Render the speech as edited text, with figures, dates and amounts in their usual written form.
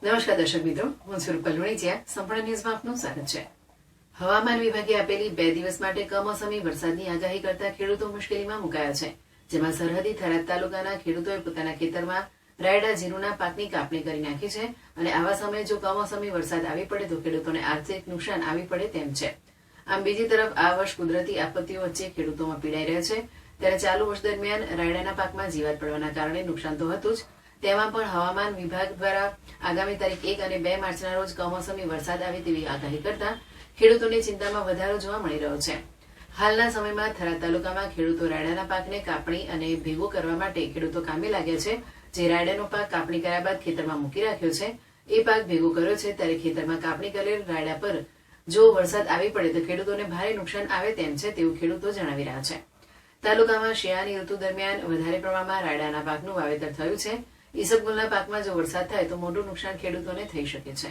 નમસ્કાર દર્શક મિત્રો, હું સ્વરૂપ પલવણીચિયા. સંપૂર્ણ ન્યૂઝમાં આપનું સ્વાગત છે. હવામાન વિભાગે આપેલી 2 દિવસ માટે કમોસમી વરસાદની આગાહી કરતા ખેડૂતો મુશ્કેલીમાં મુકાયા છે. જેમાં સરહદી થરાદ તાલુકાના ખેડૂતોએ પોતાના ખેતરમાં રાયડા જીરુના પાકની કાપણી કરી નાખી છે અને આવા સમયે જો કમોસમી વરસાદ આવી પડે તો ખેડૂતોને આર્થિક નુકસાન આવી પડે તેમ છે. આમ બીજી તરફ આ વર્ષ કુદરતી આપત્તિઓ વચ્ચે ખેડૂતોમાં પીડાઈ રહ્યા છે. ત્યારે ચાલુ વર્ષ દરમિયાન રાયડાના પાકમાં જીવાત પડવાના કારણે નુકસાન તો હતું જ, તેમાં પણ હવામાન વિભાગ દ્વારા આગામી તારીખ 1 અને 2 માર્ચના રોજ કમોસમી વરસાદ આવે તેવી આગાહી કરતા ખેડૂતોની ચિંતામાં વધારો જોવા મળી રહ્યો છે. હાલના સમયમાં થરાદ તાલુકામાં ખેડૂતો રાયડાના પાકને કાપણી અને ભેગો કરવા માટે ખેડૂતો કામે લાગ્યા છે. જે રાયડાનો પાક કાપણી કર્યા બાદ ખેતરમાં મૂકી રાખ્યો છે, એ પાક ભેગો કર્યો છે. ત્યારે ખેતરમાં કાપણી કરેલ રાયડા પર જો વરસાદ આવી પડે તો ખેડૂતોને ભારે નુકસાન આવે તેમ છે તેવું ખેડૂતો જણાવી રહ્યા છે. તાલુકામાં શિયાળાની ઋતુ દરમિયાન વધારે પ્રમાણમાં રાયડાના પાકનું વાવેતર થયું છે. ઈસબગુલના પાકમાં જો વરસાદ થાય તો મોટું નુકસાન ખેડૂતોને થઈ શકે છે.